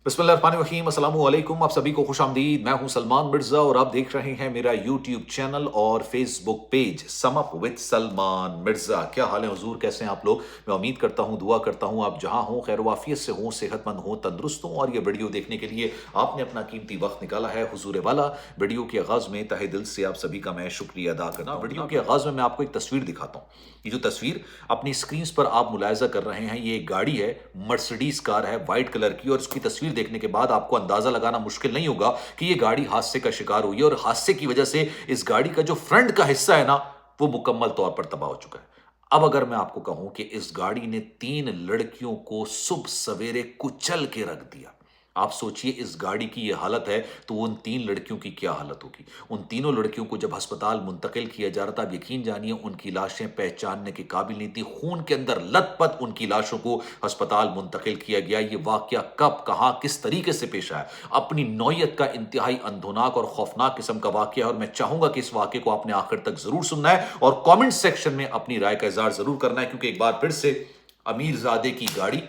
बिस्मिल्लाहिर्रहमानिर्रहीम, अस्सलाम वालेकुम। आप सभी को खुश आमदीद। मैं हूं सलमान मिर्जा और आप देख रहे हैं मेरा यूट्यूब चैनल और Facebook page sum up with Salman Mirza. क्या हाल है हुजूर, कैसे हैं आप लोग? मैं उम्मीद करता हूं, दुआ करता हूं आप जहां हो खैर वाफियत से हो, सेहतमंद हो, तंदुरुस्त हो। और ये वीडियो देखने के लिए आपने अपना कीमती वक्त निकाला है हुजूर वाला। वीडियो के आगाज में तहे दिल से आप सभी का मैं शुक्रिया अदा करता हूं। वीडियो के आगाज में मैं आपको एक तस्वीर दिखाता हूं। ये जो तस्वीर अपनी स्क्रीन पर आप मुलायजा कर रहे हैं, ये एक गाड़ी है, मर्सिडीज कार है वाइट कलर की। और इसकी तस्वीर देखने के बाद आपको अंदाजा लगाना मुश्किल नहीं होगा कि ये गाड़ी हादसे का शिकार हुई है। और हादसे की वजह से इस गाड़ी का जो फ्रंट का हिस्सा है ना, वो मुकम्मल तौर पर तबाह हो चुका है। अब अगर मैं आपको कहूं कि इस गाड़ी ने 3 लड़कियों को सुबह सवेरे कुचल के रख दिया, आप सोचिए इस गाड़ी की ये हालत है तो उन 3 लड़कियों की क्या हालत होगी। उन तीनों लड़कियों को जब अस्पताल मुंतकिल किया जा रहा था, अब यकीन जानिए उनकी लाशें पहचानने के काबिल नहीं थी। खून के अंदर लथपथ उनकी लाशों को अस्पताल मुंतकिल किया गया। ये वाकया कब, कहां, किस तरीके से पेश आया, अपनी नौयत का इंतहाई अंधोनाक और खौफनाक किस्म का वाकया है। और मैं चाहूंगा कि इस वाकये को आपने आखिर तक जरूर सुनना है और कॉमेंट सेक्शन में अपनी राय का इजहार जरूर करना है, क्योंकि एक बार फिर से अमीरजादे की गाड़ी,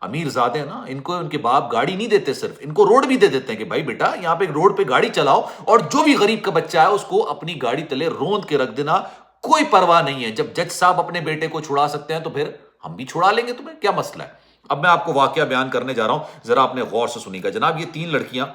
अमीरजादे हैं ना, इनको उनके बाप गाड़ी नहीं देते, सिर्फ इनको रोड भी दे देते हैं कि भाई बेटा यहां पे रोड पे गाड़ी चलाओ और जो भी गरीब का बच्चा है उसको अपनी गाड़ी तले रोंद के रख देना। कोई परवाह नहीं है। जब जज साहब अपने बेटे को छुड़ा सकते हैं तो फिर हम भी छुड़ा लेंगे, तुम्हें क्या मसला है। अब मैं आपको वाकया बयान करने जा रहा हूं, जरा आपने गौर से सुनिएगा। जनाब, ये 3 लड़कियां,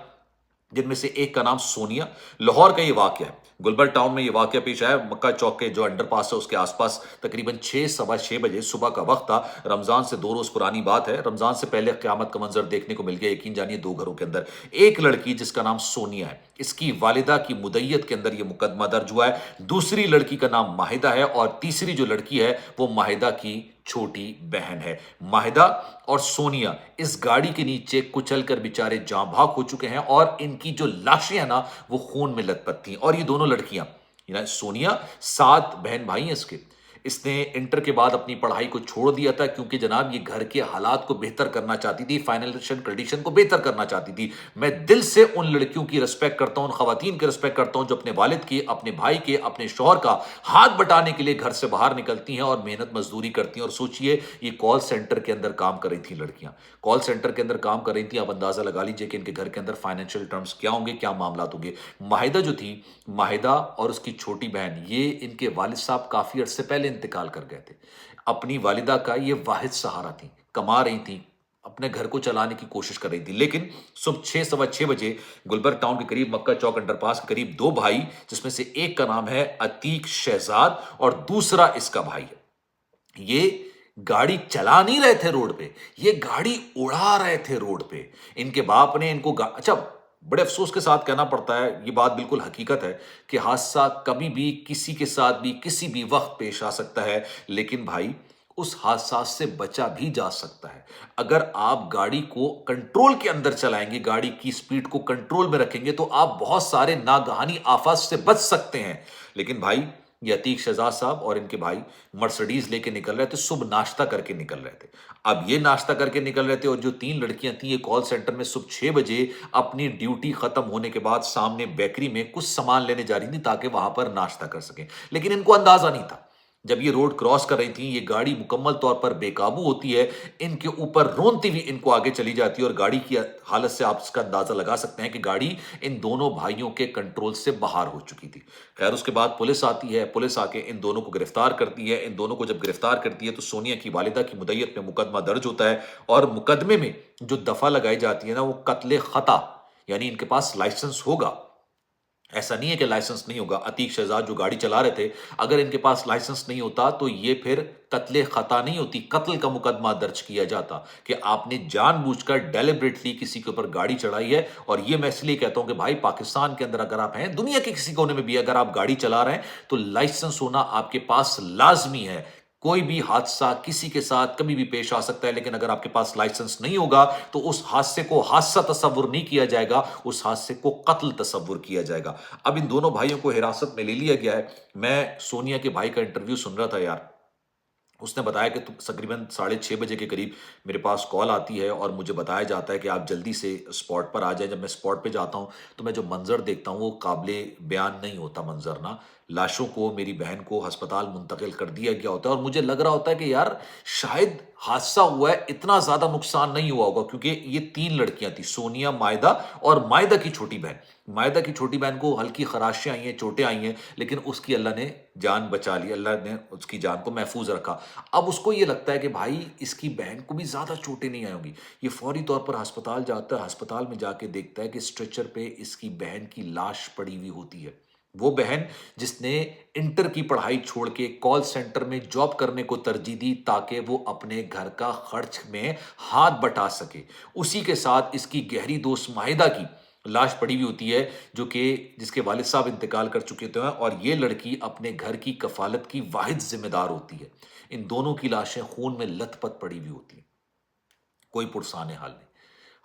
जिनमें से एक का नाम सोनिया, लाहौर का ये वाकया है। गुलबर्ग टाउन में ये वाकया पेश आया। मक्का चौक के जो अंडरपास है उसके आसपास तकरीबन 6 सवा 6 बजे सुबह का वक्त था। रमजान से 2 रोज पुरानी बात है। रमजान से पहले क्यामत का मंजर देखने को मिल गया। यकीन जानिए 2 घरों के अंदर एक लड़की जिसका नाम सोनिया है, इसकी वालिदा की मुद्दत के अंदर यह मुकदमा दर्ज हुआ है। दूसरी लड़की का नाम माहिदा है और तीसरी जो लड़की है वो माहिदा की छोटी बहन है। माहिदा और सोनिया इस गाड़ी के नीचे कुचलकर बेचारे जाँ भाग हो चुके हैं और इनकी जो लाशें हैं ना, वो खून में लथपथ थी। और ये दोनों लड़कियां, सोनिया 7 बहन भाई हैं इसके। इसने इंटर के बाद अपनी पढ़ाई को छोड़ दिया था क्योंकि जनाब ये घर के हालात को बेहतर करना चाहती थी, फाइनेंशियल कंडीशन को बेहतर करना चाहती थी। मैं दिल से उन लड़कियों की रिस्पेक्ट करता हूं, उन खवातीन की रिस्पेक्ट करता हूं जो अपने वालिद के, अपने भाई के, अपने शौहर का हाथ बटाने के लिए घर से बाहर निकलती हैं और मेहनत मजदूरी करती हैं। और सोचिए ये कॉल सेंटर के अंदर काम कर रही थी लड़कियां, कॉल सेंटर के अंदर काम कर रही थी। आप अंदाजा लगा लीजिए कि इनके घर के अंदर फाइनेंशियल टर्म्स क्या होंगे, क्या मामला होंगे। माहिदा जो थी, माहिदा और उसकी छोटी बहन, ये इनके वालिद साहब काफी अरसे पहले इंतकाल कर गए थे। अपनी वालिदा का ये वाहिद सहारा थी, कमा रही थी, अपने घर को चलाने की कोशिश कर रही थी। लेकिन सुबह 6 सवा 6 बजे गुलबर्ग टाउन के करीब, मक्का चौक अंडरपास के करीब, 2 भाई, जिसमें से एक का नाम है अतीक शहजाद और दूसरा इसका भाई है, ये गाड़ी चला नहीं रहे थे रोड पे, ये गाड़ी उड़ा रहे थे रोड पे। इनके बाप ने इनको अच्छा, बड़े अफसोस के साथ कहना पड़ता है, ये बात बिल्कुल हकीकत है कि हादसा कभी भी किसी के साथ भी किसी भी वक्त पेश आ सकता है। लेकिन भाई उस हादसा से बचा भी जा सकता है अगर आप गाड़ी को कंट्रोल के अंदर चलाएंगे, गाड़ी की स्पीड को कंट्रोल में रखेंगे तो आप बहुत सारे नागहानी आफत से बच सकते हैं। लेकिन भाई ये अतीक शहजाद साहब और इनके भाई मर्सिडीज लेके निकल रहे थे, सुबह नाश्ता करके निकल रहे थे। अब ये नाश्ता करके निकल रहे थे और जो 3 लड़कियां थी, ये कॉल सेंटर में सुबह 6 बजे अपनी ड्यूटी खत्म होने के बाद सामने बेकरी में कुछ सामान लेने जा रही थी ताकि वहां पर नाश्ता कर सकें। लेकिन इनको अंदाजा नहीं था, जब ये रोड क्रॉस कर रही थी, ये गाड़ी मुकम्मल तौर पर बेकाबू होती है, इनके ऊपर रोनती हुई इनको आगे चली जाती है। और गाड़ी की हालत से आप इसका अंदाजा लगा सकते हैं कि गाड़ी इन दोनों भाइयों के कंट्रोल से बाहर हो चुकी थी। खैर उसके बाद पुलिस आती है, पुलिस आके इन दोनों को गिरफ्तार करती है। इन दोनों को जब गिरफ्तार करती है तो सोनिया की वालिदा की मुद्दत में मुकदमा दर्ज होता है और मुकदमे में जो दफा लगाई जाती है ना, वो कत्ले खता, यानी इनके पास लाइसेंस होगा, ऐसा नहीं है कि लाइसेंस नहीं होगा। अतीक शहजाद जो गाड़ी चला रहे थे, अगर इनके पास लाइसेंस नहीं होता तो ये फिर कत्ले खता नहीं होती, कत्ल का मुकदमा दर्ज किया जाता कि आपने जानबूझकर डेलिबरेटली किसी के ऊपर गाड़ी चढ़ाई है। और ये मैं इसलिए कहता हूं कि भाई पाकिस्तान के अंदर अगर आप हैं, दुनिया के किसी कोने में भी अगर आप गाड़ी चला रहे हैं तो लाइसेंस होना आपके पास लाजमी है। कोई भी हादसा किसी के साथ कभी भी पेश आ सकता है, लेकिन अगर आपके पास लाइसेंस नहीं होगा तो उस हादसे को हादसा तस्वुर नहीं किया जाएगा, उस हादसे को कत्ल तस्वुर किया जाएगा। अब इन दोनों भाइयों को हिरासत में ले लिया गया है। मैं सोनिया के भाई का इंटरव्यू सुन रहा था यार, उसने बताया कि तकरीबन 6:30 बजे के करीब मेरे पास कॉल आती है और मुझे बताया जाता है कि आप जल्दी से स्पॉट पर आ जाएं। जब मैं स्पॉट पे जाता हूं तो मैं जो मंजर देखता हूं वो काबिले बयान नहीं होता मंजर ना। लाशों को, मेरी बहन को अस्पताल मुंतकिल कर दिया गया होता है और मुझे लग रहा होता है कि यार शायद हादसा हुआ है, इतना ज्यादा नुकसान नहीं हुआ होगा, क्योंकि ये 3 लड़कियां थी, सोनिया, मायदा और मायदा की छोटी बहन। मायदा की छोटी बहन को हल्की खराशें आई हैं, चोटें आई हैं, लेकिन उसकी अल्लाह ने जान बचा ली, अल्लाह ने उसकी जान को महफूज रखा। अब उसको ये लगता है कि भाई इसकी बहन को भी ज्यादा चोटें नहीं आई होंगी। ये फौरी तौर पर अस्पताल जाता है, अस्पताल में जाके देखता है कि स्ट्रेचर पे इसकी बहन की लाश पड़ी हुई होती है। वो बहन जिसने इंटर की पढ़ाई छोड़ के कॉल सेंटर में जॉब करने को तरजीह दी ताकि वो अपने घर का खर्च में हाथ बटा सके, उसी के साथ इसकी गहरी दोस्त माहिदा की लाश पड़ी हुई होती है, जो कि जिसके वालिद साहब इंतकाल कर चुके थे, और ये लड़की अपने घर की कफालत की वाहिद जिम्मेदार होती है। इन दोनों की लाशें खून में लथपथ पड़ी हुई होती हैं, कोई पुरसाने हाल नहीं।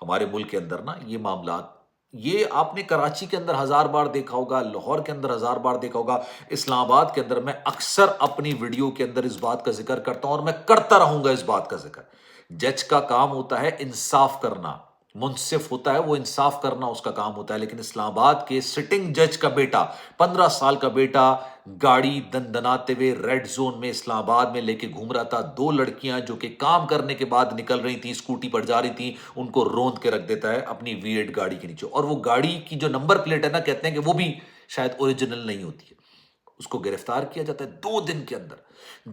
हमारे मुल्क के अंदर ना ये मामलात, ये आपने कराची के अंदर 1000 बार देखा होगा, लाहौर के अंदर 1000 बार देखा होगा, इस्लामाबाद के अंदर। मैं अक्सर अपनी वीडियो के अंदर इस बात का जिक्र करता हूं और मैं करता रहूंगा इस बात का जिक्र। जज का काम होता है इंसाफ करना, मुंसिफ होता है वो इंसाफ करना, उसका काम होता है। लेकिन इस्लामाबाद के सिटिंग जज का बेटा, 15 साल का बेटा, गाड़ी दनदनाते हुए रेड जोन में इस्लामाबाद में लेके घूम रहा था। 2 लड़कियां जो कि काम करने के बाद निकल रही थी, स्कूटी पर जा रही थी, उनको रोंद के रख देता है अपनी V8 गाड़ी के नीचे। और वो गाड़ी की जो नंबर प्लेट है ना, कहते हैं कि वो भी शायद ओरिजिनल नहीं होती है। उसको गिरफ्तार किया जाता है 2 दिन के अंदर।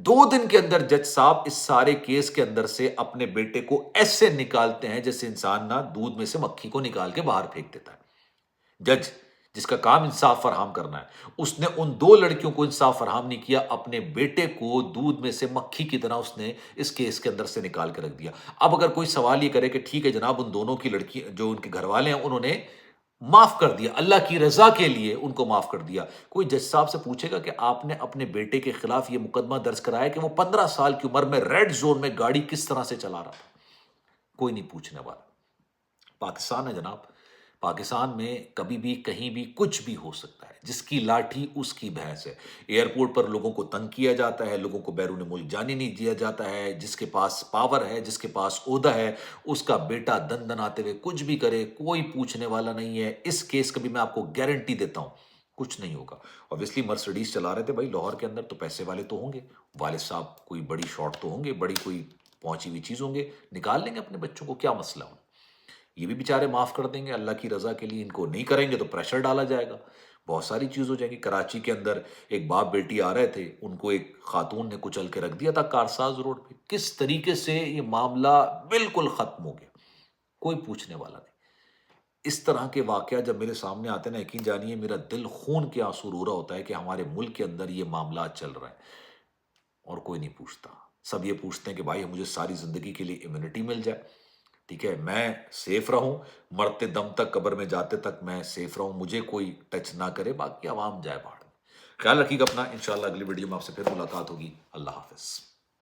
2 दिन के अंदर जज साहब इस सारे केस के अंदर से अपने बेटे को ऐसे निकालते हैं जैसे इंसान ना दूध में से मक्खी को निकाल के बाहर फेंक देता है। जज जिसका काम इंसाफ फराहम करना है, उसने उन 2 लड़कियों को इंसाफ फराहम नहीं किया, अपने बेटे को दूध में से मक्खी की तरह उसने इस केस के अंदर से निकाल के रख दिया। अब अगर कोई सवाल ये करे कि ठीक है जनाब, उन दोनों की लड़की जो उनके घर वाले हैं उन्होंने माफ कर दिया, अल्लाह की रजा के लिए उनको माफ कर दिया, कोई जज साहब से पूछेगा कि आपने अपने बेटे के खिलाफ यह मुकदमा दर्ज कराया कि वो 15 साल की उम्र में रेड जोन में गाड़ी किस तरह से चला रहा था? कोई नहीं पूछने वाला। पाकिस्तान है जनाब, पाकिस्तान में कभी भी कहीं भी कुछ भी हो सकता है। जिसकी लाठी उसकी भैंस है। एयरपोर्ट पर लोगों को तंग किया जाता है, लोगों को बैरून मुल्क जाने नहीं दिया जाता है। जिसके पास पावर है, जिसके पास ओहदा है, उसका बेटा दनदनाते हुए कुछ भी करे, कोई पूछने वाला नहीं है। इस केस का भी मैं आपको गारंटी देता हूं कुछ नहीं होगा। ऑब्वियसली मर्सिडीज चला रहे थे भाई लाहौर के अंदर, तो पैसे वाले तो होंगे, वालिद साहब कोई बड़ी शॉट तो होंगे, बड़ी कोई पहुंची हुई चीज होंगे, निकाल लेंगे अपने बच्चों को, क्या मसला हो। ये भी बेचारे माफ कर देंगे अल्लाह की रजा के लिए। इनको नहीं करेंगे तो प्रेशर डाला जाएगा, बहुत सारी चीज हो जाएगी। कराची के अंदर एक बाप बेटी आ रहे थे, उनको एक खातून ने कुचल के रख दिया था कारसाज रोड पे। किस तरीके से ये मामला बिल्कुल खत्म हो गया, कोई पूछने वाला नहीं। इस तरह के वाकया जब मेरे सामने आते हैं ना, यकीन जानिए मेरा दिल खून के आंसू रो रहा होता है कि हमारे मुल्क के अंदर ये मामला चल रहा है और कोई नहीं पूछता। सब ये पूछते हैं कि भाई मुझे सारी जिंदगी के लिए इम्यूनिटी मिल जाए, ठीक है, मैं सेफ रहूं, मरते दम तक, कब्र में जाते तक मैं सेफ रहूं, मुझे कोई टच ना करे, बाकी आवाम जाए बाहर। ख्याल रखिएगा अपना, इंशाल्लाह अगली वीडियो में आपसे फिर मुलाकात होगी। अल्लाह हाफिज।